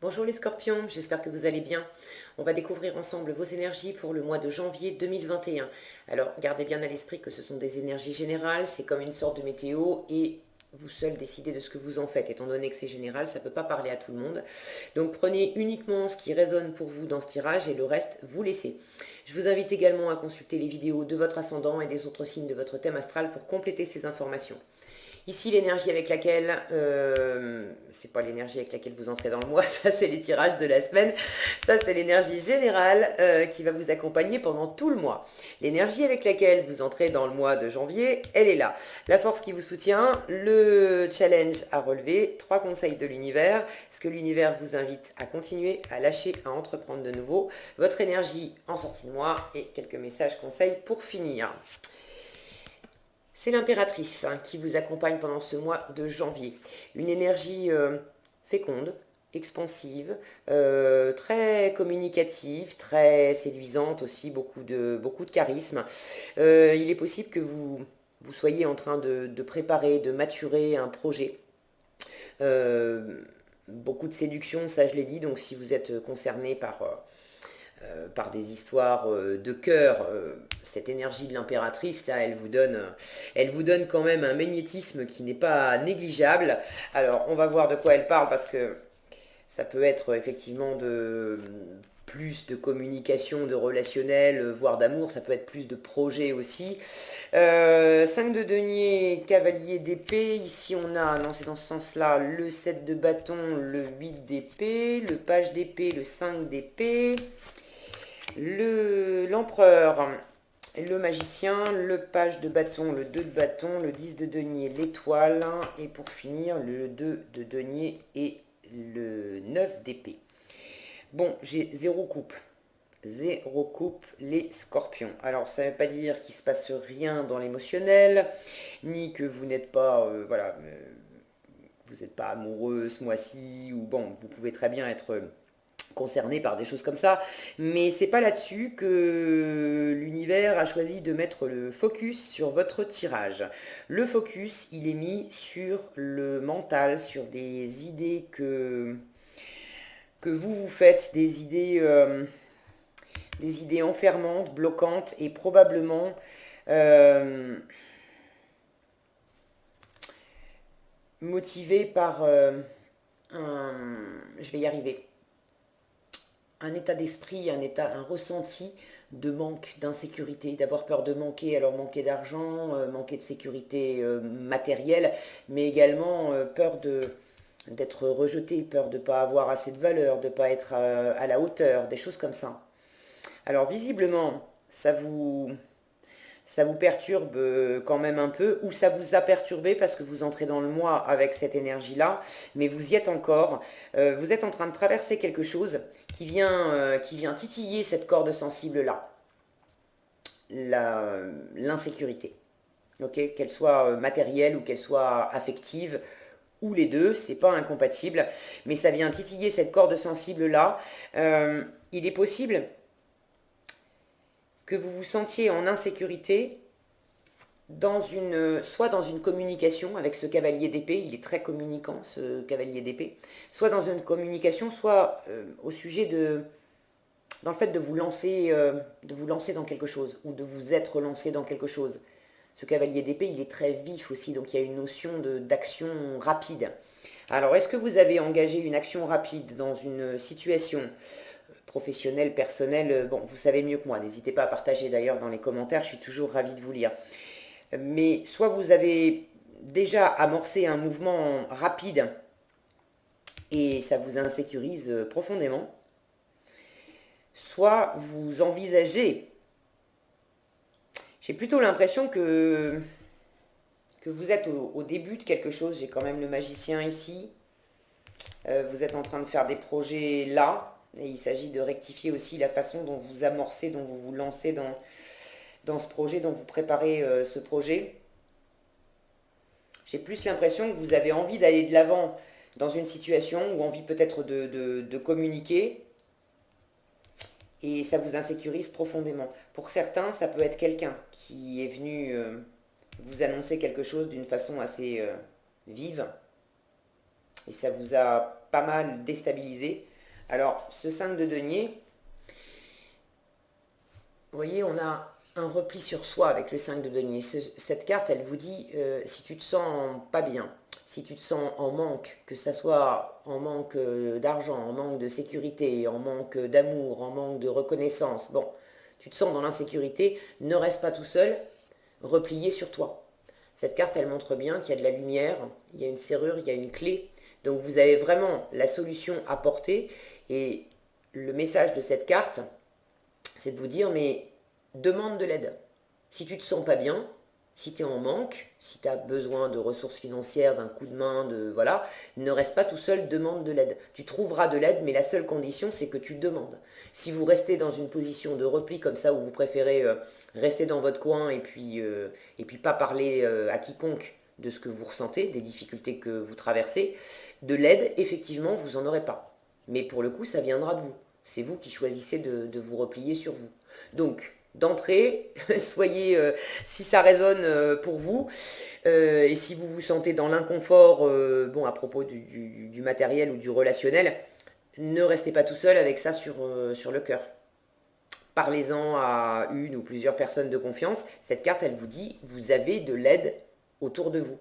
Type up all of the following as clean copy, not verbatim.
Bonjour les scorpions, j'espère que vous allez bien. On va découvrir ensemble vos énergies pour le mois de janvier 2021. Alors gardez bien à l'esprit que ce sont des énergies générales, c'est comme une sorte de météo et vous seul décidez de ce que vous en faites. Étant donné que c'est général, ça ne peut pas parler à tout le monde. Donc prenez uniquement ce qui résonne pour vous dans ce tirage et le reste, vous laissez. Je vous invite également à consulter les vidéos de votre ascendant et des autres signes de votre thème astral pour compléter ces informations. Ici, l'énergie avec laquelle, c'est pas l'énergie avec laquelle vous entrez dans le mois, ça c'est les tirages de la semaine, ça c'est l'énergie générale qui va vous accompagner pendant tout le mois. L'énergie avec laquelle vous entrez dans le mois de janvier, elle est là. La force qui vous soutient, le challenge à relever, 3 conseils de l'univers, ce que l'univers vous invite à continuer, à lâcher, à entreprendre de nouveau, votre énergie en sortie de mois et quelques messages conseils pour finir. C'est l'impératrice qui vous accompagne pendant ce mois de janvier. Une énergie féconde, expansive, très communicative, très séduisante aussi, beaucoup de charisme. Il est possible que vous soyez en train de préparer, de maturer un projet. Beaucoup de séduction, ça je l'ai dit, donc si vous êtes concerné par des histoires de cœur, cette énergie de l'impératrice, là, elle vous donne quand même un magnétisme qui n'est pas négligeable. Alors, on va voir de quoi elle parle, parce que ça peut être effectivement de plus de communication, de relationnel, voire d'amour, ça peut être plus de projet aussi. 5 de denier, cavalier d'épée, ici on a, non c'est dans ce sens-là, le 7 de bâton, le 8 d'épée, le page d'épée, le 5 d'épée, l'empereur, le magicien, le page de bâton, le 2 de bâton, le 10 de denier, l'étoile, et pour finir, le 2 de denier et le 9 d'épée. Bon, j'ai 0 coupe. 0 coupe, les scorpions. Alors, ça ne veut pas dire qu'il ne se passe rien dans l'émotionnel, ni que vous n'êtes pas, voilà, vous n'êtes pas amoureux ce mois-ci, ou bon, vous pouvez très bien être concerné par des choses comme ça, mais c'est pas là-dessus que l'univers a choisi de mettre le focus sur votre tirage. Le focus, il est mis sur le mental, sur des idées que vous vous faites, des idées enfermantes, bloquantes et probablement motivées par je vais y arriver, un état d'esprit, un ressenti de manque, d'insécurité, d'avoir peur de manquer, alors manquer d'argent, manquer de sécurité matérielle, mais également peur d'être rejeté, peur de ne pas avoir assez de valeur, de ne pas être à la hauteur, des choses comme ça. Alors visiblement, ça vous perturbe quand même un peu, ou ça vous a perturbé parce que vous entrez dans le mois avec cette énergie-là, mais vous y êtes encore. Vous êtes en train de traverser quelque chose qui vient titiller cette corde sensible-là, l'insécurité. Okay, qu'elle soit matérielle ou qu'elle soit affective, ou les deux, c'est pas incompatible, mais ça vient titiller cette corde sensible-là. Il est possible que vous vous sentiez en insécurité soit dans une communication avec ce cavalier d'épée, il est très communicant ce cavalier d'épée, soit dans une communication, soit au sujet dans le fait de vous lancer dans quelque chose, ou de vous être lancé dans quelque chose. Ce cavalier d'épée, il est très vif aussi, donc il y a une notion d'action rapide. Alors, est-ce que vous avez engagé une action rapide dans une situation professionnelle, personnelle? Bon, vous savez mieux que moi, n'hésitez pas à partager d'ailleurs dans les commentaires, je suis toujours ravie de vous lire. Mais soit vous avez déjà amorcé un mouvement rapide et ça vous insécurise profondément, soit vous envisagez, j'ai plutôt l'impression que vous êtes au début de quelque chose, j'ai quand même le magicien ici, vous êtes en train de faire des projets là, et il s'agit de rectifier aussi la façon dont vous amorcez, dont vous vous lancez dans ce projet, dont vous préparez ce projet. J'ai plus l'impression que vous avez envie d'aller de l'avant dans une situation ou envie peut-être de communiquer et ça vous insécurise profondément. Pour certains, ça peut être quelqu'un qui est venu vous annoncer quelque chose d'une façon assez vive et ça vous a pas mal déstabilisé. Alors, ce 5 de denier, vous voyez, on a un repli sur soi avec le 5 de denier. Cette carte, elle vous dit, si tu te sens pas bien, si tu te sens en manque, que ça soit en manque d'argent, en manque de sécurité, en manque d'amour, en manque de reconnaissance, bon, tu te sens dans l'insécurité, ne reste pas tout seul, replié sur toi. Cette carte, elle montre bien qu'il y a de la lumière, il y a une serrure, il y a une clé. Donc vous avez vraiment la solution à porter. Et le message de cette carte, c'est de vous dire, mais demande de l'aide. Si tu te sens pas bien, si tu es en manque, si tu as besoin de ressources financières, d'un coup de main, voilà, ne reste pas tout seul, demande de l'aide. Tu trouveras de l'aide, mais la seule condition, c'est que tu demandes. Si vous restez dans une position de repli comme ça, où vous préférez rester dans votre coin et puis pas parler à quiconque de ce que vous ressentez, des difficultés que vous traversez, de l'aide, effectivement, vous n'en aurez pas. Mais pour le coup, ça viendra de vous. C'est vous qui choisissez de vous replier sur vous. Donc, d'entrée, soyez, si ça résonne pour vous, et si vous vous sentez dans l'inconfort, bon, à propos du matériel ou du relationnel, ne restez pas tout seul avec ça sur le cœur. Parlez-en à une ou plusieurs personnes de confiance. Cette carte, elle vous dit, vous avez de l'aide autour de vous.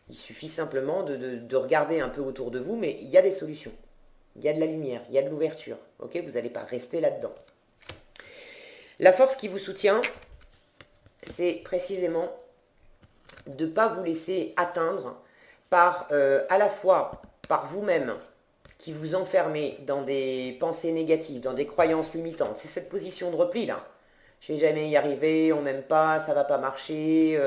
Il suffit simplement de regarder un peu autour de vous, mais il y a des solutions. Il y a de la lumière, il y a de l'ouverture. Ok, vous n'allez pas rester là-dedans. La force qui vous soutient, c'est précisément de ne pas vous laisser atteindre par, à la fois par vous-même, qui vous enfermez dans des pensées négatives, dans des croyances limitantes. C'est cette position de repli là. Je vais jamais y arriver, on m'aime pas, ça va pas marcher,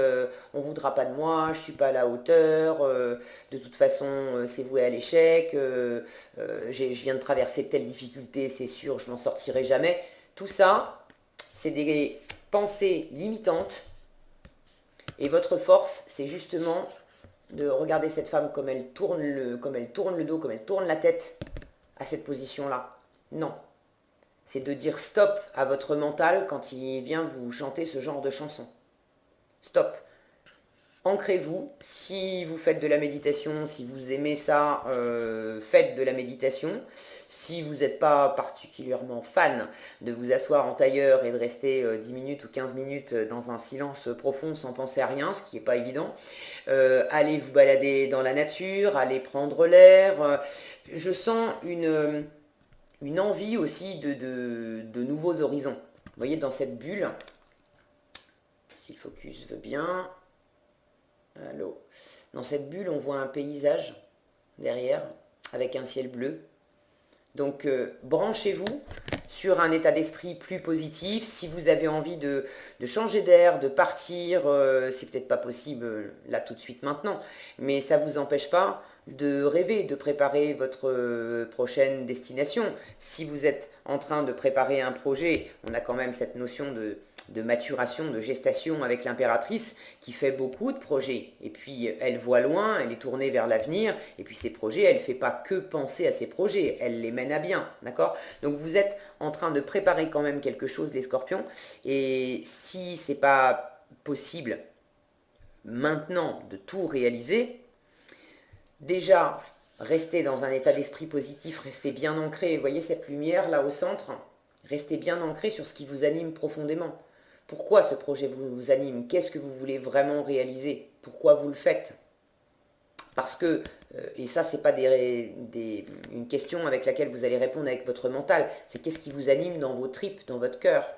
on voudra pas de moi, je suis pas à la hauteur, de toute façon c'est voué à l'échec, je viens de traverser telle difficulté, c'est sûr, je m'en sortirai jamais. Tout ça, c'est des pensées limitantes. Et votre force, c'est justement de regarder cette femme comme elle tourne le dos, comme elle tourne la tête à cette position-là. Non. C'est de dire stop à votre mental quand il vient vous chanter ce genre de chanson. Stop. Ancrez-vous. Si vous faites de la méditation, si vous aimez ça, faites de la méditation. Si vous n'êtes pas particulièrement fan de vous asseoir en tailleur et de rester 10 minutes ou 15 minutes dans un silence profond sans penser à rien, ce qui n'est pas évident, allez vous balader dans la nature, allez prendre l'air. Je sens une envie aussi de nouveaux horizons. Vous voyez, dans cette bulle, si le focus veut bien... Allô. Dans cette bulle, on voit un paysage derrière, avec un ciel bleu. Donc, branchez-vous sur un état d'esprit plus positif. Si vous avez envie de changer d'air, de partir, c'est peut-être pas possible là tout de suite maintenant, mais ça ne vous empêche pas de rêver, de préparer votre prochaine destination. Si vous êtes en train de préparer un projet, on a quand même cette notion de maturation, de gestation avec l'impératrice qui fait beaucoup de projets. Et puis elle voit loin, elle est tournée vers l'avenir. Et puis ces projets, elle ne fait pas que penser à ces projets, elle les mène à bien. D'accord ? Donc vous êtes en train de préparer quand même quelque chose, les scorpions. Et si ce n'est pas possible maintenant de tout réaliser, déjà, restez dans un état d'esprit positif, restez bien ancré. Vous voyez cette lumière là au centre ? Restez bien ancré sur ce qui vous anime profondément. Pourquoi ce projet vous anime? Qu'est-ce que vous voulez vraiment réaliser? Pourquoi vous le faites? Parce que, et ça c'est pas une question avec laquelle vous allez répondre avec votre mental, c'est qu'est-ce qui vous anime dans vos tripes, dans votre cœur?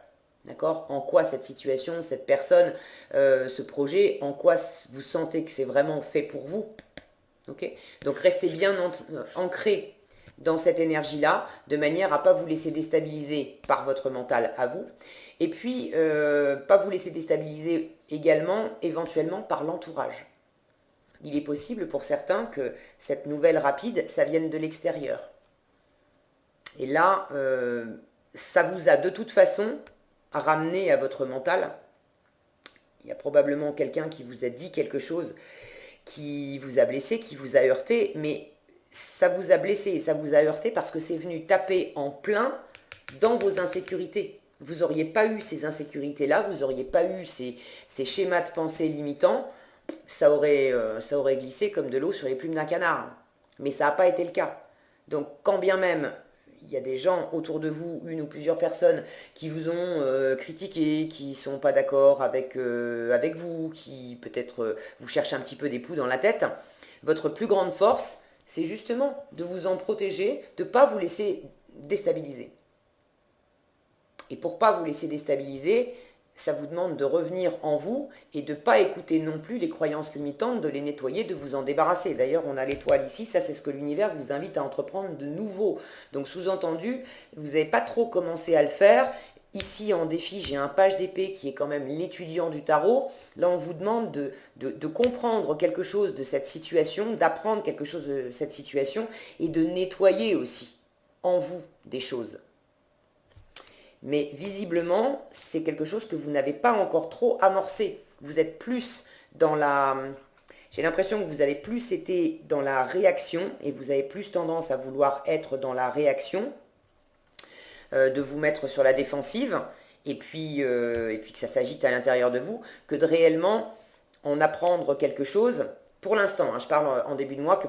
D'accord? En quoi cette situation, cette personne, ce projet, en quoi vous sentez que c'est vraiment fait pour vous? Okay. Donc restez bien ancré dans cette énergie-là, de manière à ne pas vous laisser déstabiliser par votre mental à vous, et puis pas vous laisser déstabiliser également, éventuellement, par l'entourage. Il est possible pour certains que cette nouvelle rapide, ça vienne de l'extérieur. Et là, ça vous a de toute façon ramené à votre mental. Il y a probablement quelqu'un qui vous a dit quelque chose qui vous a blessé, qui vous a heurté, mais ça vous a blessé et ça vous a heurté parce que c'est venu taper en plein dans vos insécurités. Vous n'auriez pas eu ces insécurités-là, vous n'auriez pas eu ces schémas de pensée limitants, ça aurait glissé comme de l'eau sur les plumes d'un canard. Mais ça n'a pas été le cas. Donc quand bien même il y a des gens autour de vous, une ou plusieurs personnes, qui vous ont critiqué, qui sont pas d'accord avec vous, qui peut-être vous cherchent un petit peu des poux dans la tête, votre plus grande force, c'est justement de vous en protéger, de ne pas vous laisser déstabiliser. Et pour ne pas vous laisser déstabiliser, ça vous demande de revenir en vous et de ne pas écouter non plus les croyances limitantes, de les nettoyer, de vous en débarrasser. D'ailleurs, on a l'étoile ici, ça c'est ce que l'univers vous invite à entreprendre de nouveau. Donc sous-entendu, vous n'avez pas trop commencé à le faire. Ici en défi, j'ai un page d'épée qui est quand même l'étudiant du tarot. Là, on vous demande de comprendre quelque chose de cette situation, d'apprendre quelque chose de cette situation et de nettoyer aussi en vous des choses. Mais visiblement, c'est quelque chose que vous n'avez pas encore trop amorcé. Vous êtes plus dans la... J'ai l'impression que vous avez plus été dans la réaction et vous avez plus tendance à vouloir être dans la réaction, de vous mettre sur la défensive et puis que ça s'agite à l'intérieur de vous, que de réellement en apprendre quelque chose. Pour l'instant, je parle en début de mois, que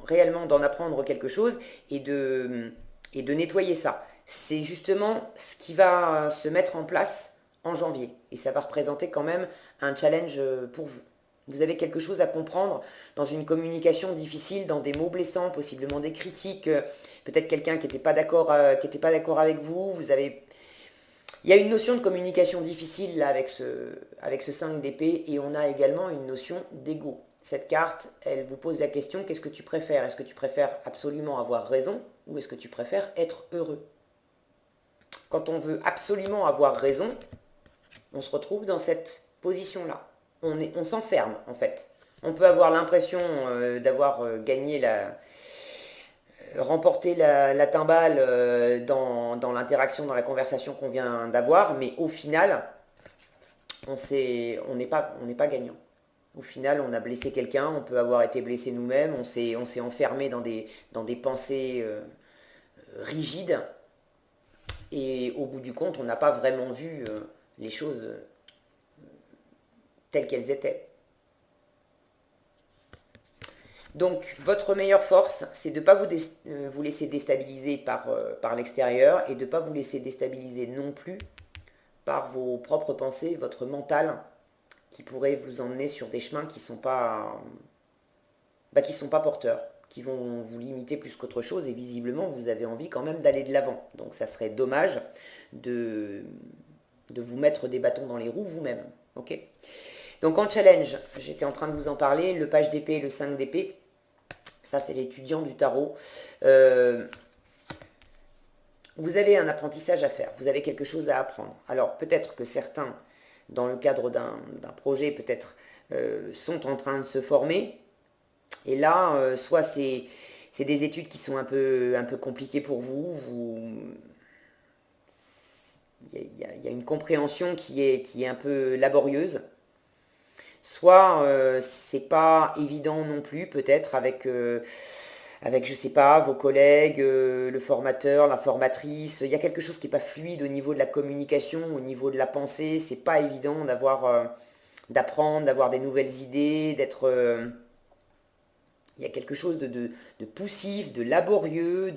réellement d'en apprendre quelque chose et de nettoyer ça. C'est justement ce qui va se mettre en place en janvier. Et ça va représenter quand même un challenge pour vous. Vous avez quelque chose à comprendre dans une communication difficile, dans des mots blessants, possiblement des critiques, peut-être quelqu'un qui n'était pas d'accord avec vous. Il y a une notion de communication difficile là avec ce 5 d'épée et on a également une notion d'ego. Cette carte, elle vous pose la question, qu'est-ce que tu préfères? Est-ce que tu préfères absolument avoir raison ou est-ce que tu préfères être heureux? Quand on veut absolument avoir raison, on se retrouve dans cette position-là. On s'enferme en fait. On peut avoir l'impression d'avoir remporté la timbale dans l'interaction, dans la conversation qu'on vient d'avoir, mais au final, on n'est pas gagnant. Au final, on a blessé quelqu'un, on peut avoir été blessé nous-mêmes, on s'est enfermé dans des pensées rigides, et au bout du compte, on n'a pas vraiment vu les choses telles qu'elles étaient. Donc, votre meilleure force, c'est de ne pas vous laisser déstabiliser par l'extérieur et de ne pas vous laisser déstabiliser non plus par vos propres pensées, votre mental, qui pourrait vous emmener sur des chemins qui sont pas porteurs, qui vont vous limiter plus qu'autre chose, et visiblement, vous avez envie quand même d'aller de l'avant. Donc, ça serait dommage de vous mettre des bâtons dans les roues vous-même. Ok ? Donc, en challenge, j'étais en train de vous en parler, le page d'épée et le 5 d'épée. Ça, c'est l'étudiant du tarot. Vous avez un apprentissage à faire. Vous avez quelque chose à apprendre. Alors, peut-être que certains, dans le cadre d'un projet, peut-être, sont en train de se former. Et là, soit c'est des études qui sont un peu compliquées pour vous. Il y a une compréhension qui est un peu laborieuse. Soit c'est pas évident non plus, peut-être avec je sais pas, vos collègues, le formateur, la formatrice. Il y a quelque chose qui n'est pas fluide au niveau de la communication, au niveau de la pensée. C'est pas évident d'apprendre, d'avoir des nouvelles idées, il y a quelque chose de poussif, de laborieux,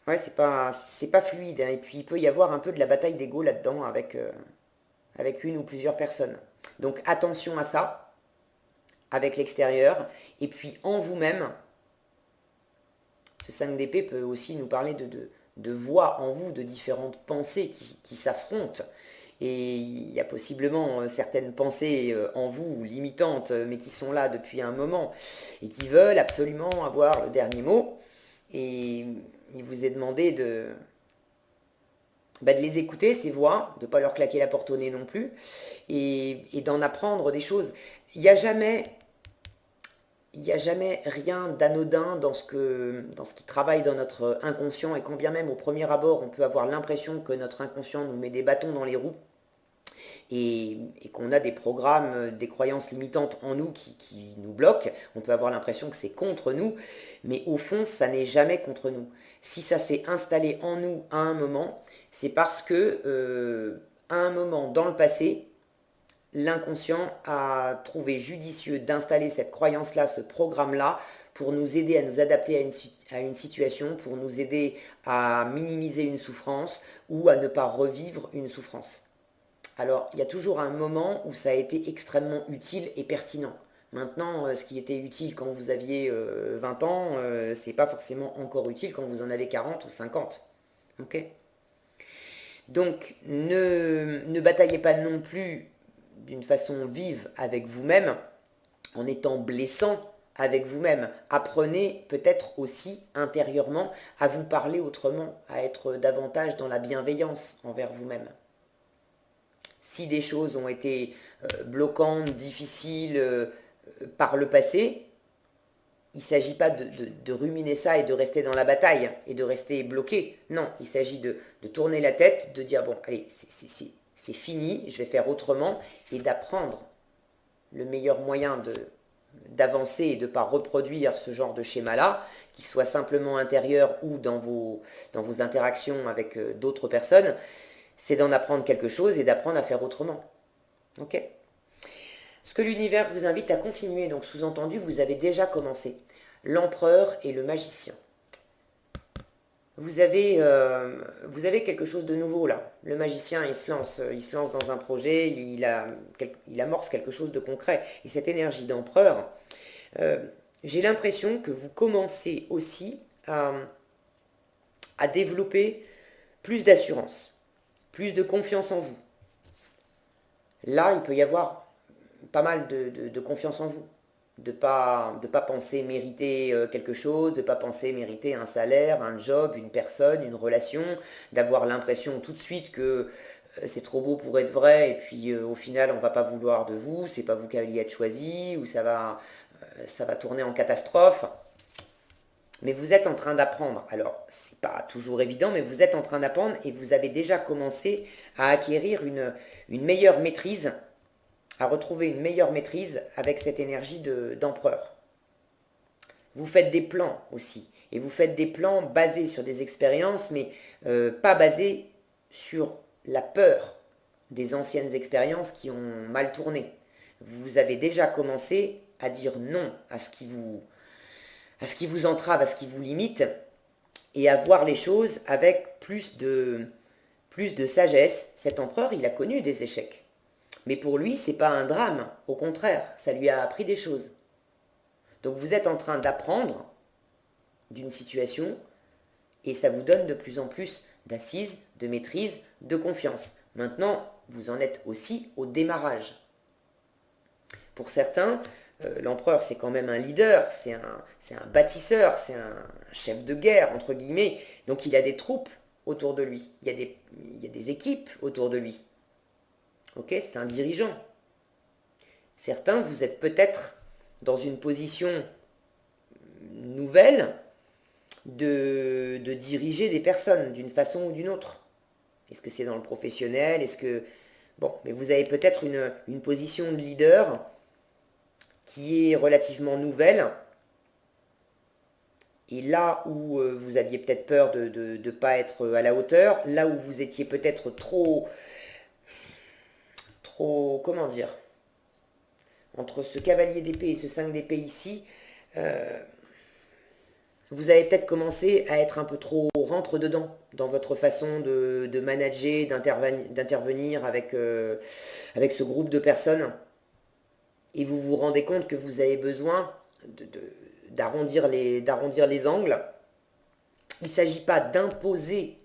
Ouais, c'est pas fluide, hein. Et puis il peut y avoir un peu de la bataille d'ego là-dedans avec une ou plusieurs personnes. Donc attention à ça, avec l'extérieur. Et puis en vous-même, ce 5 d'épée peut aussi nous parler de voix en vous, de différentes pensées qui s'affrontent. Et il y a possiblement certaines pensées en vous, limitantes, mais qui sont là depuis un moment, et qui veulent absolument avoir le dernier mot. Et il vous est demandé de les écouter, ces voix, de ne pas leur claquer la porte au nez non plus, et d'en apprendre des choses. Il n'y a jamais rien d'anodin dans ce qui travaille dans notre inconscient, et quand bien même au premier abord on peut avoir l'impression que notre inconscient nous met des bâtons dans les roues, et qu'on a des programmes, des croyances limitantes en nous qui nous bloquent, on peut avoir l'impression que c'est contre nous, mais au fond, ça n'est jamais contre nous. Si ça s'est installé en nous à un moment, c'est parce que, à un moment dans le passé, l'inconscient a trouvé judicieux d'installer cette croyance-là, ce programme-là, pour nous aider à nous adapter à une situation, pour nous aider à minimiser une souffrance ou à ne pas revivre une souffrance. Alors, il y a toujours un moment où ça a été extrêmement utile et pertinent. Maintenant, ce qui était utile quand vous aviez 20 ans, c'est pas forcément encore utile quand vous en avez 40 ou 50. Ok? Donc, ne bataillez pas non plus d'une façon vive avec vous-même, en étant blessant avec vous-même. Apprenez peut-être aussi intérieurement à vous parler autrement, à être davantage dans la bienveillance envers vous-même. Si des choses ont été bloquantes, difficiles par le passé, il ne s'agit pas de ruminer ça et de rester dans la bataille et de rester bloqué. Non, il s'agit de tourner la tête, de dire, bon, allez, c'est fini, je vais faire autrement, et d'apprendre le meilleur moyen d'avancer et de ne pas reproduire ce genre de schéma-là, qu'il soit simplement intérieur ou dans vos interactions avec d'autres personnes, c'est d'en apprendre quelque chose et d'apprendre à faire autrement. Ok? Ce que l'univers vous invite à continuer, donc sous-entendu, vous avez déjà commencé. L'empereur et le magicien. Vous avez quelque chose de nouveau là. Le magicien, il se lance dans un projet, il amorce quelque chose de concret. Et cette énergie d'empereur, j'ai l'impression que vous commencez aussi à développer plus d'assurance, plus de confiance en vous. Là, il peut y avoir pas mal de confiance en vous. De pas penser mériter quelque chose, de pas penser mériter un salaire, un job, une personne, une relation, d'avoir l'impression tout de suite que c'est trop beau pour être vrai et puis au final on va pas vouloir de vous, c'est pas vous qui allez être choisi ou ça va tourner en catastrophe. Mais vous êtes en train d'apprendre. Alors, c'est pas toujours évident, mais vous êtes en train d'apprendre et vous avez déjà commencé à acquérir une meilleure maîtrise, à retrouver une meilleure maîtrise avec cette énergie d'empereur. Vous faites des plans aussi. Et vous faites des plans basés sur des expériences, mais pas basés sur la peur des anciennes expériences qui ont mal tourné. Vous avez déjà commencé à dire non à ce qui vous entrave, à ce qui vous limite, et à voir les choses avec plus de sagesse. Cet empereur, il a connu des échecs. Mais pour lui, c'est pas un drame. Au contraire, ça lui a appris des choses. Donc vous êtes en train d'apprendre d'une situation et ça vous donne de plus en plus d'assises, de maîtrise, de confiance. Maintenant, vous en êtes aussi au démarrage. Pour certains, l'empereur, c'est quand même un leader, c'est un bâtisseur, c'est un chef de guerre, entre guillemets. Donc il a des troupes autour de lui, il y a des équipes autour de lui. Ok, c'est un dirigeant. Certains, vous êtes peut-être dans une position nouvelle de diriger des personnes d'une façon ou d'une autre. Est-ce que c'est dans le professionnel? Est-ce que... Bon, mais vous avez peut-être une position de leader qui est relativement nouvelle. Et là où vous aviez peut-être peur de ne pas être à la hauteur, là où vous étiez peut-être trop, comment dire, entre ce cavalier d'épée et ce 5 d'épée ici, vous avez peut-être commencé à être un peu trop rentre-dedans dans votre façon de manager, d'intervenir avec ce groupe de personnes. Et vous vous rendez compte que vous avez besoin d'arrondir les angles. Il ne s'agit pas d'imposer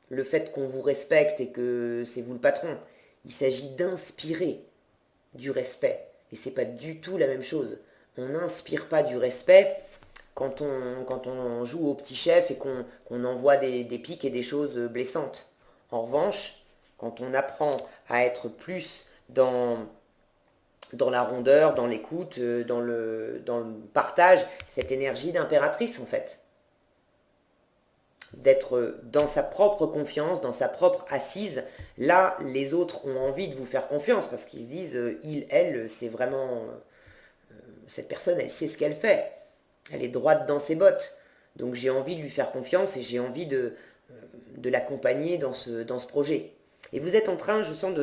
le fait qu'on vous respecte et que c'est vous le patron. Il s'agit d'inspirer du respect. Et c'est pas du tout la même chose. On n'inspire pas du respect quand on joue au petit chef et qu'on envoie des piques et des choses blessantes. En revanche, quand on apprend à être plus dans la rondeur, dans l'écoute, dans le partage, cette énergie d'impératrice en fait. D'être dans sa propre confiance, dans sa propre assise. Là, les autres ont envie de vous faire confiance parce qu'ils se disent, il, elle, c'est vraiment... cette personne, elle sait ce qu'elle fait. Elle est droite dans ses bottes. Donc j'ai envie de lui faire confiance et j'ai envie de l'accompagner dans ce projet. Et vous êtes en train, je sens,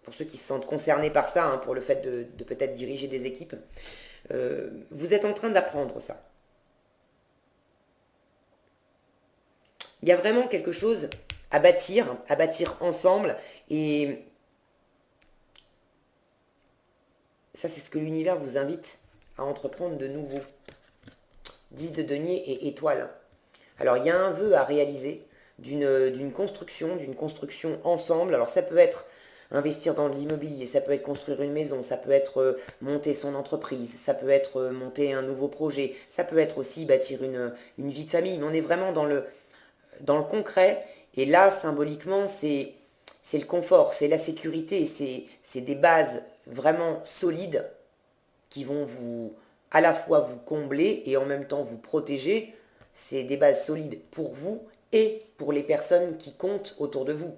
pour ceux qui se sentent concernés par ça, hein, pour le fait de peut-être diriger des équipes, vous êtes en train d'apprendre ça. Il y a vraiment quelque chose à bâtir ensemble, et ça c'est ce que l'univers vous invite à entreprendre de nouveau. 10 de denier et étoile. Alors il y a un vœu à réaliser d'une construction ensemble. Alors ça peut être investir dans de l'immobilier, ça peut être construire une maison, ça peut être monter son entreprise, ça peut être monter un nouveau projet, ça peut être aussi bâtir une vie de famille, mais on est vraiment dans le concret. Et là, symboliquement, c'est le confort, c'est la sécurité, c'est des bases vraiment solides qui vont vous, à la fois vous combler et en même temps vous protéger. C'est des bases solides pour vous et pour les personnes qui comptent autour de vous.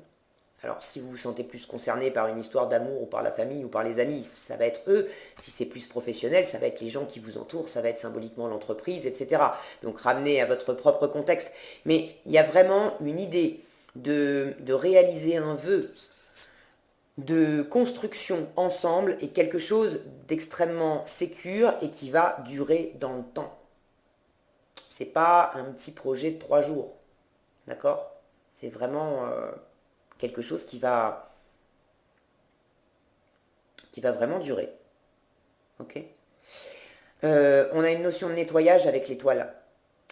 Alors si vous vous sentez plus concerné par une histoire d'amour ou par la famille ou par les amis, ça va être eux. Si c'est plus professionnel, ça va être les gens qui vous entourent, ça va être symboliquement l'entreprise, etc. Donc ramenez à votre propre contexte. Mais il y a vraiment une idée de réaliser un vœu de construction ensemble et quelque chose d'extrêmement sécure et qui va durer dans le temps. C'est pas un petit projet de 3 jours, d'accord? C'est vraiment quelque chose qui va vraiment durer, ok? On a une notion de nettoyage avec l'étoile.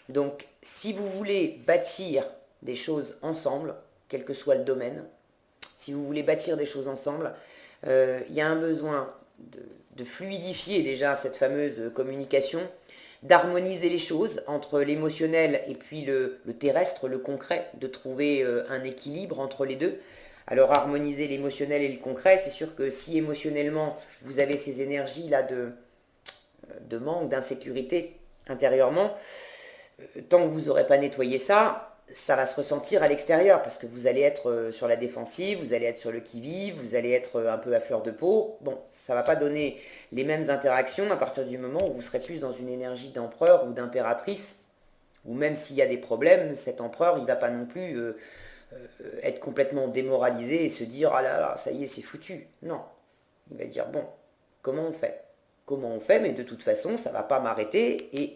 Donc, si vous voulez bâtir des choses ensemble, quel que soit le domaine, si vous voulez bâtir des choses ensemble, il y a un besoin de fluidifier déjà cette fameuse communication, d'harmoniser les choses entre l'émotionnel et puis le terrestre, le concret, de trouver un équilibre entre les deux. Alors harmoniser l'émotionnel et le concret, c'est sûr que si émotionnellement vous avez ces énergies-là de manque, d'insécurité intérieurement, tant que vous n'aurez pas nettoyé ça, ça va se ressentir à l'extérieur parce que vous allez être sur la défensive, vous allez être sur le qui-vive, vous allez être un peu à fleur de peau. Bon, ça ne va pas donner les mêmes interactions à partir du moment où vous serez plus dans une énergie d'empereur ou d'impératrice, ou même s'il y a des problèmes, cet empereur, il ne va pas non plus être complètement démoralisé et se dire « Ah là là, ça y est, c'est foutu ». Non, il va dire « Bon, comment on fait ? Comment on fait ? Mais de toute façon, ça ne va pas m'arrêter et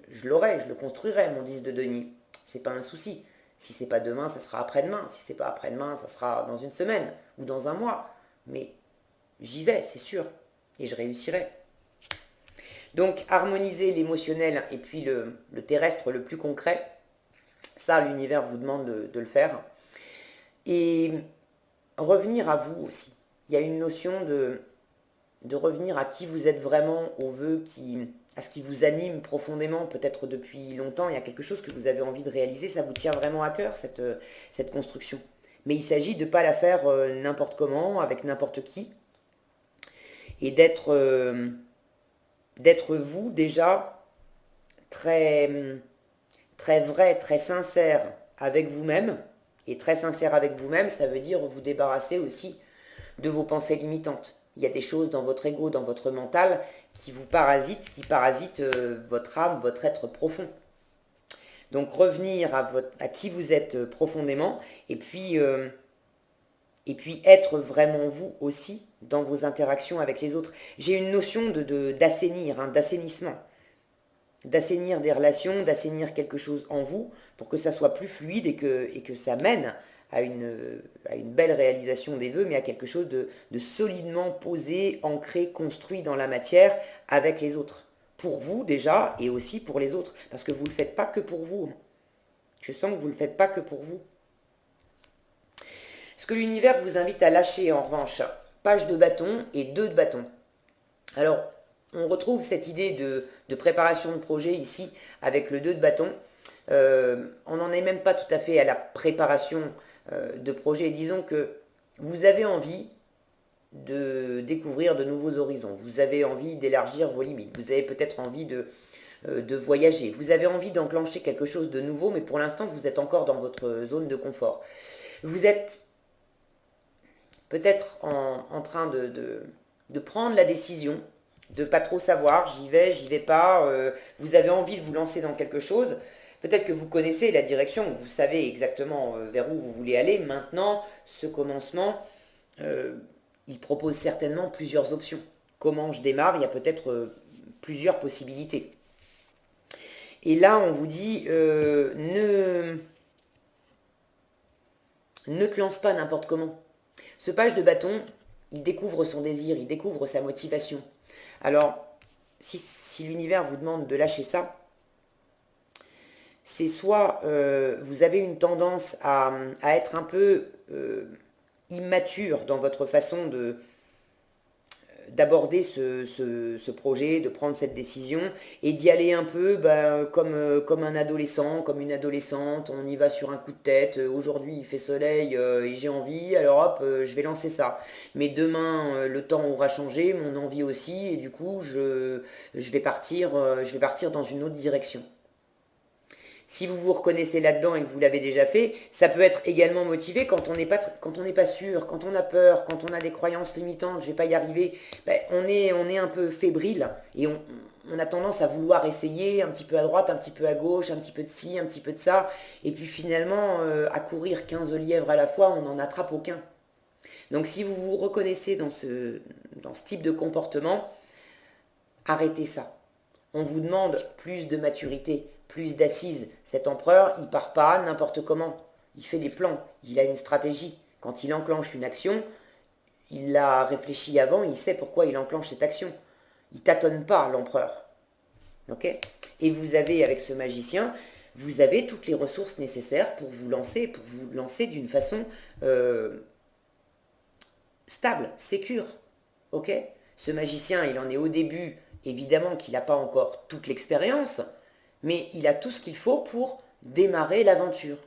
je l'aurai, je le construirai, mon 10 de denier. C'est pas un souci. Si c'est pas demain, ça sera après-demain. Si c'est pas après-demain, ça sera dans une semaine ou dans un mois. Mais j'y vais, c'est sûr. Et je réussirai. Donc, harmoniser l'émotionnel et puis le terrestre, le plus concret, ça, l'univers vous demande de le faire. Et revenir à vous aussi. Il y a une notion de revenir à qui vous êtes vraiment, aux vœux à ce qui vous anime profondément, peut-être depuis longtemps. Il y a quelque chose que vous avez envie de réaliser, ça vous tient vraiment à cœur, cette construction. Mais il s'agit de ne pas la faire n'importe comment, avec n'importe qui, et d'être vous déjà très, très vrai, très sincère avec vous-même. Et très sincère avec vous-même, ça veut dire vous débarrasser aussi de vos pensées limitantes. Il y a des choses dans votre ego, dans votre mental, qui vous parasitent, qui parasitent votre âme, votre être profond. Donc revenir à qui vous êtes profondément, et puis être vraiment vous aussi dans vos interactions avec les autres. J'ai une notion d'assainir, d'assainissement. D'assainir des relations, d'assainir quelque chose en vous, pour que ça soit plus fluide et que ça mène à une belle réalisation des vœux, mais à quelque chose de solidement posé, ancré, construit dans la matière avec les autres. Pour vous déjà, et aussi pour les autres. Parce que vous ne le faites pas que pour vous. Je sens que vous ne le faites pas que pour vous. Ce que l'univers vous invite à lâcher, en revanche, page de bâton et 2 de bâton. Alors, on retrouve cette idée de préparation de projet ici, avec le 2 de bâton. On n'en est même pas tout à fait à la préparation de projet. Disons que vous avez envie de découvrir de nouveaux horizons, vous avez envie d'élargir vos limites, vous avez peut-être envie de voyager, vous avez envie d'enclencher quelque chose de nouveau, mais pour l'instant vous êtes encore dans votre zone de confort. Vous êtes peut-être en train de prendre la décision, de pas trop savoir, j'y vais pas, vous avez envie de vous lancer dans quelque chose. Peut-être que vous connaissez la direction, vous savez exactement vers où vous voulez aller. Maintenant, ce commencement, il propose certainement plusieurs options. Comment je démarre? Il y a peut-être plusieurs possibilités. Et là, on vous dit, ne te lance pas n'importe comment. Ce page de bâton, il découvre son désir, il découvre sa motivation. Alors, si l'univers vous demande de lâcher ça, c'est soit vous avez une tendance à être un peu immature dans votre façon d'aborder ce projet, de prendre cette décision et d'y aller un peu comme un adolescent, comme une adolescente. On y va sur un coup de tête. Aujourd'hui, il fait soleil et j'ai envie, alors hop, je vais lancer ça. Mais demain, le temps aura changé, mon envie aussi, et du coup, je vais partir dans une autre direction. Si vous vous reconnaissez là-dedans et que vous l'avez déjà fait, ça peut être également motivé quand on n'est pas sûr, quand on a peur, quand on a des croyances limitantes, je ne vais pas y arriver. Ben, on est un peu fébrile et on a tendance à vouloir essayer un petit peu à droite, un petit peu à gauche, un petit peu de ci, un petit peu de ça. Et puis finalement, à courir 15 lièvres à la fois, on n'en attrape aucun. Donc si vous vous reconnaissez dans ce type de comportement, arrêtez ça. On vous demande plus de maturité, plus d'assises. Cet empereur, il part pas n'importe comment. Il fait des plans, il a une stratégie. Quand il enclenche une action, il l'a réfléchi avant, il sait pourquoi il enclenche cette action. Il tâtonne pas, l'empereur. Ok? Et vous avez, avec ce magicien, vous avez toutes les ressources nécessaires pour vous lancer d'une façon stable, sécure. Ok? Ce magicien, il en est au début, évidemment qu'il n'a pas encore toute l'expérience, mais il a tout ce qu'il faut pour démarrer l'aventure.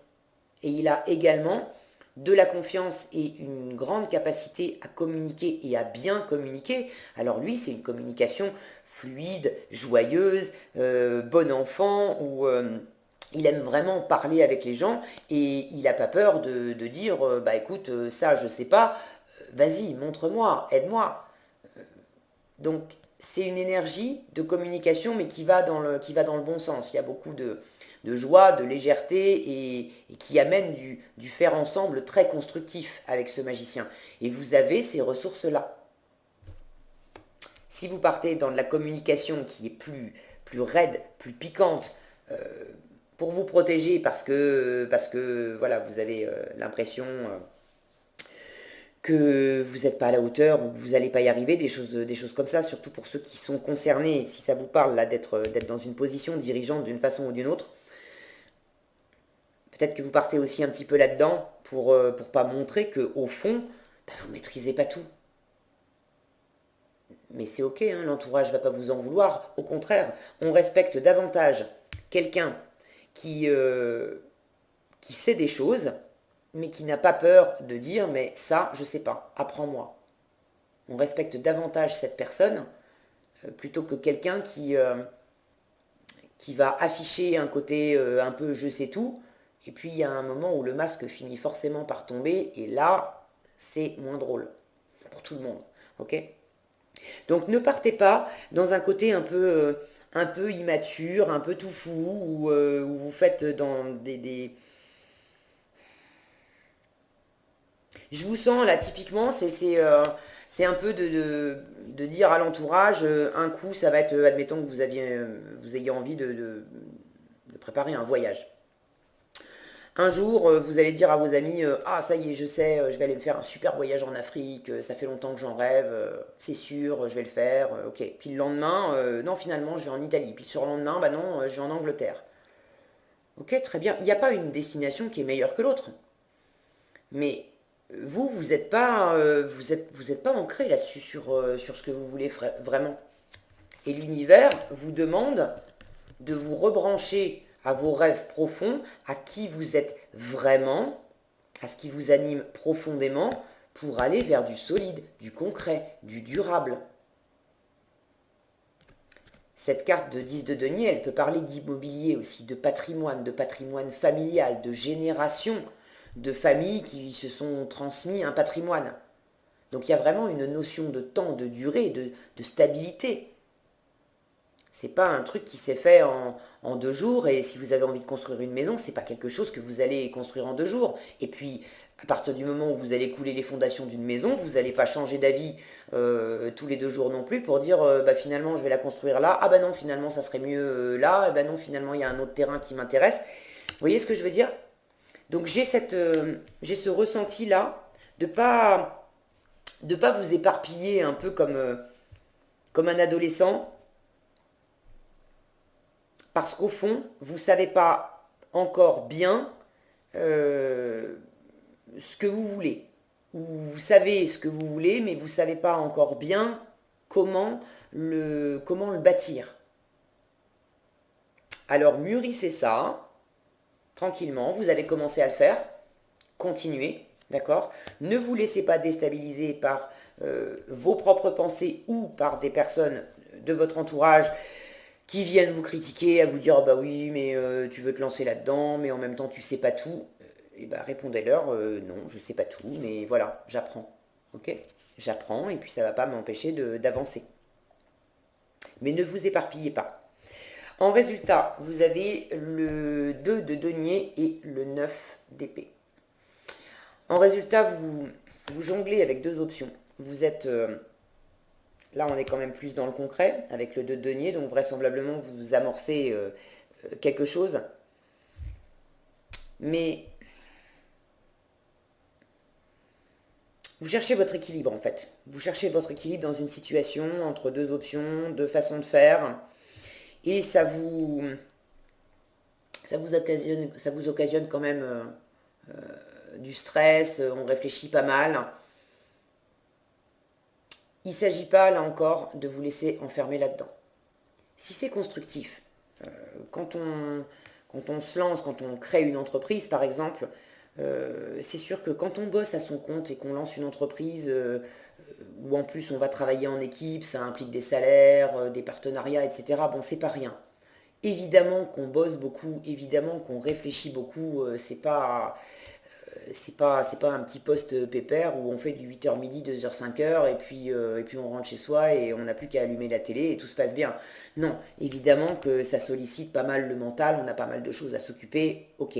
Et il a également de la confiance et une grande capacité à communiquer et à bien communiquer. Alors lui, c'est une communication fluide, joyeuse, bon enfant, où il aime vraiment parler avec les gens et il n'a pas peur de dire bah écoute, ça je sais pas, vas-y, montre-moi, aide-moi. Donc c'est une énergie de communication, mais qui va dans le bon sens. Il y a beaucoup de joie, de légèreté, et qui amène du faire ensemble très constructif avec ce magicien. Et vous avez ces ressources-là. Si vous partez dans de la communication qui est plus raide, plus piquante, pour vous protéger parce que voilà, vous avez l'impression que vous n'êtes pas à la hauteur ou que vous n'allez pas y arriver, des choses comme ça, surtout pour ceux qui sont concernés, si ça vous parle là d'être dans une position dirigeante d'une façon ou d'une autre. Peut-être que vous partez aussi un petit peu là-dedans pour pas montrer qu'au fond, vous ne maîtrisez pas tout. Mais c'est ok, hein, l'entourage ne va pas vous en vouloir. Au contraire, on respecte davantage quelqu'un qui sait des choses, mais qui n'a pas peur de dire mais ça, je sais pas, apprends-moi. On respecte davantage cette personne plutôt que quelqu'un qui va afficher un côté un peu je sais tout, et puis il y a un moment où le masque finit forcément par tomber, et là, c'est moins drôle pour tout le monde. Ok? Donc ne partez pas dans un côté un peu immature, un peu tout fou, où vous faites dans Je vous sens là, typiquement, c'est un peu de dire à l'entourage, un coup, ça va être, admettons que vous ayez envie de préparer un voyage. Un jour, vous allez dire à vos amis, ah ça y est, je sais, je vais aller me faire un super voyage en Afrique, ça fait longtemps que j'en rêve, c'est sûr, je vais le faire, ok. Puis le lendemain, non, finalement, je vais en Italie. Puis le surlendemain, bah non, je vais en Angleterre. Ok, très bien. Il n'y a pas une destination qui est meilleure que l'autre. Mais vous n'êtes pas, vous êtes pas ancré là-dessus, sur ce que vous voulez vraiment. Et l'univers vous demande de vous rebrancher à vos rêves profonds, à qui vous êtes vraiment, à ce qui vous anime profondément, pour aller vers du solide, du concret, du durable. Cette carte de 10 de denier, elle peut parler d'immobilier aussi, de patrimoine familial, de génération, de familles qui se sont transmis un patrimoine. Donc il y a vraiment une notion de temps, de durée, de stabilité. C'est pas un truc qui s'est fait en 2 jours, et si vous avez envie de construire une maison, c'est pas quelque chose que vous allez construire en 2 jours. Et puis, à partir du moment où vous allez couler les fondations d'une maison, vous n'allez pas changer d'avis tous les 2 jours non plus pour dire bah, finalement je vais la construire là, ah bah non finalement ça serait mieux là, ah bah non finalement il y a un autre terrain qui m'intéresse. Vous voyez ce que je veux dire? Donc j'ai ce ressenti là de pas vous éparpiller un peu comme un adolescent, parce qu'au fond, vous ne savez pas encore bien euh, ce que vous voulez. Ou vous savez ce que vous voulez, mais vous ne savez pas encore bien comment le bâtir. Alors mûrissez ça, tranquillement, vous avez commencé à le faire, continuez, d'accord? Ne vous laissez pas déstabiliser par vos propres pensées ou par des personnes de votre entourage qui viennent vous critiquer, à vous dire oh bah oui, mais tu veux te lancer là-dedans, mais en même temps tu sais pas tout. Et bah répondez-leur non, je sais pas tout, mais voilà, j'apprends. Ok? J'apprends et puis ça va pas m'empêcher d'avancer. Mais ne vous éparpillez pas. En résultat, vous avez le 2 de denier et le 9 d'épée. En résultat, vous jonglez avec deux options. Vous êtes là, on est quand même plus dans le concret avec le 2 de denier, donc vraisemblablement vous amorcez quelque chose. Mais vous cherchez votre équilibre en fait. Vous cherchez votre équilibre dans une situation entre deux options, deux façons de faire. Et ça vous occasionne quand même du stress, on réfléchit pas mal. Il ne s'agit pas, là encore, de vous laisser enfermer là-dedans. Si c'est constructif, quand on se lance, quand on crée une entreprise, par exemple, c'est sûr que quand on bosse à son compte et qu'on lance une entreprise où en plus on va travailler en équipe, ça implique des salaires, des partenariats, etc., bon, c'est pas rien. Évidemment qu'on bosse beaucoup, évidemment qu'on réfléchit beaucoup, c'est pas un petit poste pépère où on fait du 8h midi, 2h 5h et puis on rentre chez soi et on n'a plus qu'à allumer la télé et tout se passe bien. Non, évidemment que ça sollicite pas mal le mental, on a pas mal de choses à s'occuper, ok.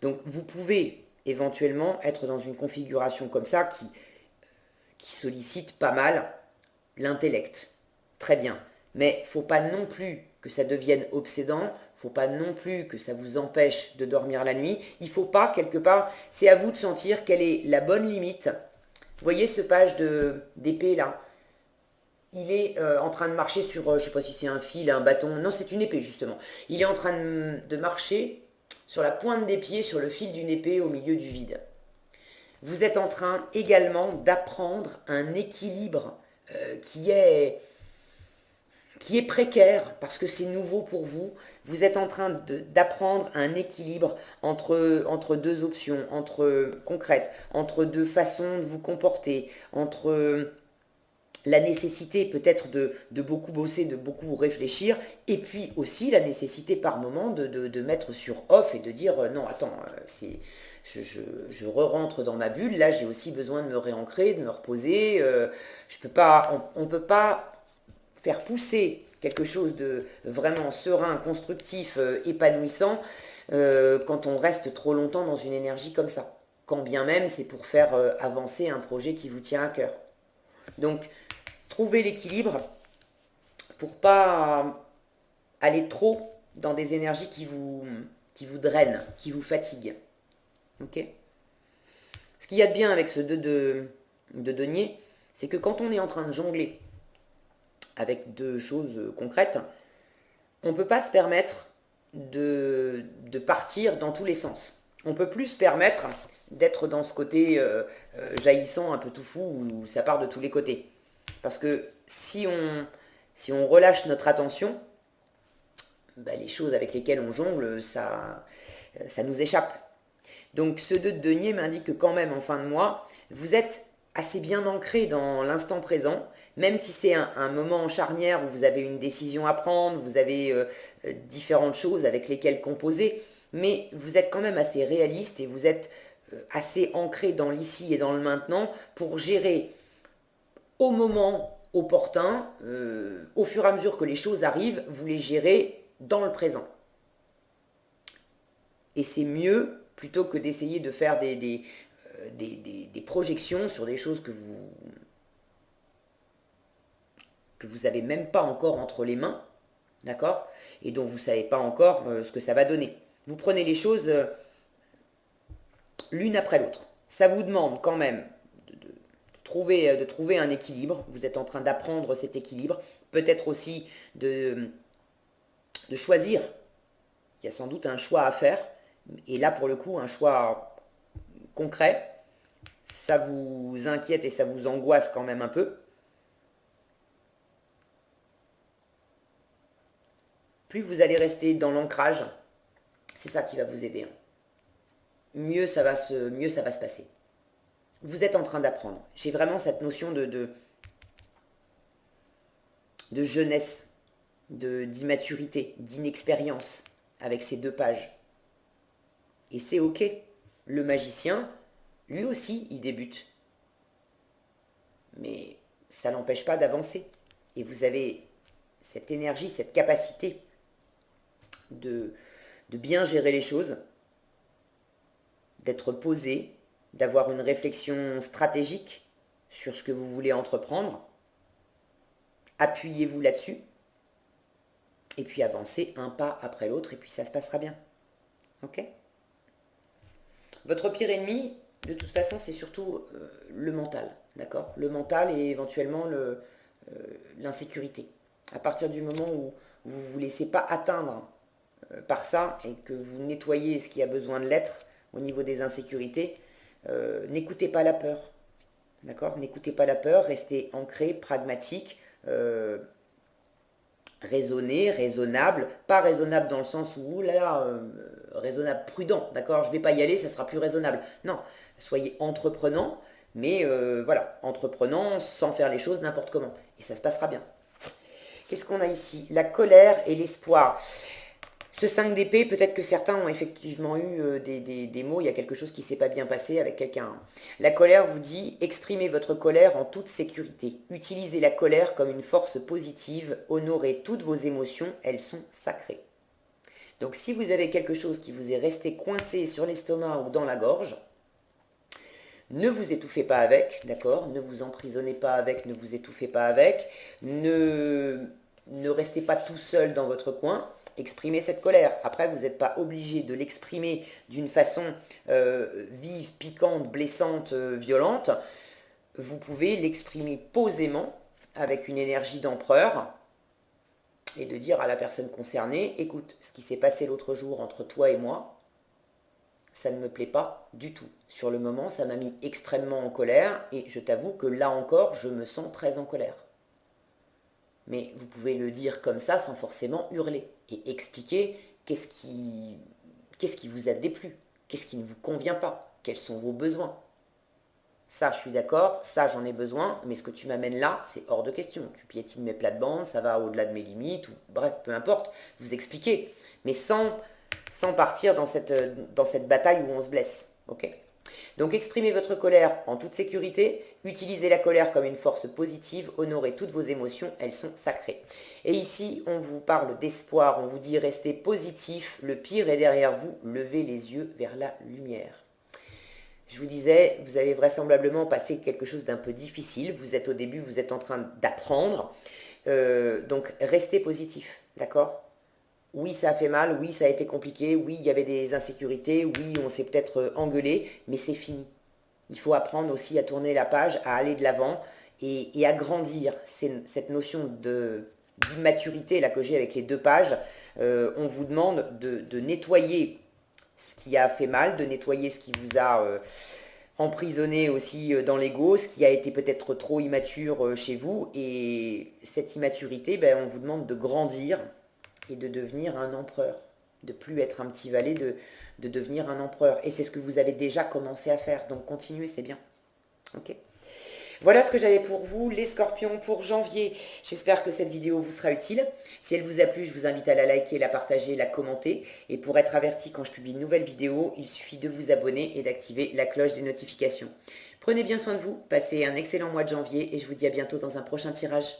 Donc vous pouvez éventuellement être dans une configuration comme ça qui sollicite pas mal l'intellect. Très bien. Mais faut pas non plus que ça devienne obsédant, faut pas non plus que ça vous empêche de dormir la nuit. Il faut pas, quelque part, c'est à vous de sentir quelle est la bonne limite. Vous voyez ce page d'épée là? Il est en train de marcher sur, je sais pas si c'est un fil, un bâton, non c'est une épée justement. Il est en train de marcher sur la pointe des pieds, sur le fil d'une épée au milieu du vide. Vous êtes en train également d'apprendre un équilibre qui est précaire parce que c'est nouveau pour vous. Vous êtes en train d'apprendre un équilibre entre deux options, concrètes, entre deux façons de vous comporter, entre la nécessité peut-être de beaucoup bosser, de beaucoup réfléchir, et puis aussi la nécessité par moment de mettre sur off et de dire non, attends, je re-rentre dans ma bulle, là j'ai aussi besoin de me réancrer, de me reposer, je peux pas, on peut pas faire pousser quelque chose de vraiment serein, constructif, épanouissant, quand on reste trop longtemps dans une énergie comme ça. Quand bien même c'est pour faire avancer un projet qui vous tient à cœur. Donc, trouvez l'équilibre pour pas aller trop dans des énergies qui vous drainent, qui vous fatiguent. Ok? Ce qu'il y a de bien avec ce 2 de denier, c'est que quand on est en train de jongler avec deux choses concrètes, on ne peut pas se permettre de partir dans tous les sens. On peut plus se permettre d'être dans ce côté jaillissant, un peu tout fou, où ça part de tous les côtés. Parce que si on relâche notre attention, bah, les choses avec lesquelles on jongle, ça nous échappe. Donc ce 2 de denier m'indique que quand même en fin de mois, vous êtes assez bien ancré dans l'instant présent, même si c'est un moment charnière où vous avez une décision à prendre, vous avez différentes choses avec lesquelles composer, mais vous êtes quand même assez réaliste et vous êtes assez ancré dans l'ici et dans le maintenant pour gérer au moment opportun. Au fur et à mesure que les choses arrivent, vous les gérez dans le présent. Et c'est mieux, plutôt que d'essayer de faire des projections sur des choses que vous avez même pas encore entre les mains, d'accord? Et dont vous ne savez pas encore ce que ça va donner. Vous prenez les choses l'une après l'autre. Ça vous demande quand même de trouver un équilibre. Vous êtes en train d'apprendre cet équilibre. Peut-être aussi de choisir. Il y a sans doute un choix à faire. Et là, pour le coup, un choix concret. Ça vous inquiète et ça vous angoisse quand même un peu. Plus vous allez rester dans l'ancrage, c'est ça qui va vous aider. Mieux ça va se passer. Vous êtes en train d'apprendre. J'ai vraiment cette notion de jeunesse, d'immaturité, d'inexpérience avec ces 2 pages. Et c'est ok. Le magicien, lui aussi, il débute. Mais ça n'empêche pas d'avancer. Et vous avez cette énergie, cette capacité de bien gérer les choses, d'être posé, d'avoir une réflexion stratégique sur ce que vous voulez entreprendre. Appuyez-vous là-dessus. Et puis avancez un pas après l'autre et puis ça se passera bien. Ok ? Votre pire ennemi, de toute façon, c'est surtout le mental. D'accord ? Le mental et éventuellement l'insécurité. À partir du moment où vous ne vous laissez pas atteindre par ça et que vous nettoyez ce qui a besoin de l'être au niveau des insécurités, n'écoutez pas la peur. D'accord ? N'écoutez pas la peur, restez ancré, pragmatique, raisonné, raisonnable, pas raisonnable dans le sens où, raisonnable, prudent, d'accord, je vais pas y aller, ça sera plus raisonnable. Non, soyez entreprenant, mais voilà, entreprenant sans faire les choses n'importe comment. Et ça se passera bien. Qu'est-ce qu'on a ici? La colère et l'espoir. Ce 5 d'épée, peut-être que certains ont effectivement eu des mots, il y a quelque chose qui ne s'est pas bien passé avec quelqu'un. La colère vous dit, exprimez votre colère en toute sécurité. Utilisez la colère comme une force positive, honorez toutes vos émotions, elles sont sacrées. Donc si vous avez quelque chose qui vous est resté coincé sur l'estomac ou dans la gorge, ne vous étouffez pas avec, d'accord? Ne vous emprisonnez pas avec, ne vous étouffez pas avec, ne restez pas tout seul dans votre coin. Exprimez cette colère. Après, vous n'êtes pas obligé de l'exprimer d'une façon vive, piquante, blessante, violente. Vous pouvez l'exprimer posément, avec une énergie d'empereur, et de dire à la personne concernée, écoute, ce qui s'est passé l'autre jour entre toi et moi, ça ne me plaît pas du tout. Sur le moment, ça m'a mis extrêmement en colère, et je t'avoue que là encore, je me sens très en colère. Mais vous pouvez le dire comme ça sans forcément hurler et expliquer qu'est-ce qui vous a déplu, qu'est-ce qui ne vous convient pas, quels sont vos besoins. Ça, je suis d'accord, ça, j'en ai besoin, mais ce que tu m'amènes là, c'est hors de question. Tu piétines mes plates-bandes, ça va au-delà de mes limites, ou bref, peu importe, vous expliquez, mais sans partir dans cette bataille où on se blesse. Ok ? Donc exprimez votre colère en toute sécurité, utilisez la colère comme une force positive, honorez toutes vos émotions, elles sont sacrées. Et ici, on vous parle d'espoir, on vous dit restez positif, le pire est derrière vous, levez les yeux vers la lumière. Je vous disais, vous avez vraisemblablement passé quelque chose d'un peu difficile, vous êtes au début, vous êtes en train d'apprendre, donc restez positif, d'accord ? Oui, ça a fait mal, oui, ça a été compliqué, oui, il y avait des insécurités, oui, on s'est peut-être engueulé, mais c'est fini. Il faut apprendre aussi à tourner la page, à aller de l'avant et à grandir. Cette notion d'immaturité là que j'ai avec les 2 pages, on vous demande de nettoyer ce qui a fait mal, de nettoyer ce qui vous a emprisonné aussi dans l'ego, ce qui a été peut-être trop immature chez vous. Et cette immaturité, on vous demande de grandir et de devenir un empereur, de plus être un petit valet, de devenir un empereur. Et c'est ce que vous avez déjà commencé à faire, donc continuez, c'est bien. Ok ? Voilà ce que j'avais pour vous, les scorpions, pour janvier. J'espère que cette vidéo vous sera utile. Si elle vous a plu, je vous invite à la liker, la partager, la commenter. Et pour être averti quand je publie une nouvelle vidéo, il suffit de vous abonner et d'activer la cloche des notifications. Prenez bien soin de vous, passez un excellent mois de janvier et je vous dis à bientôt dans un prochain tirage.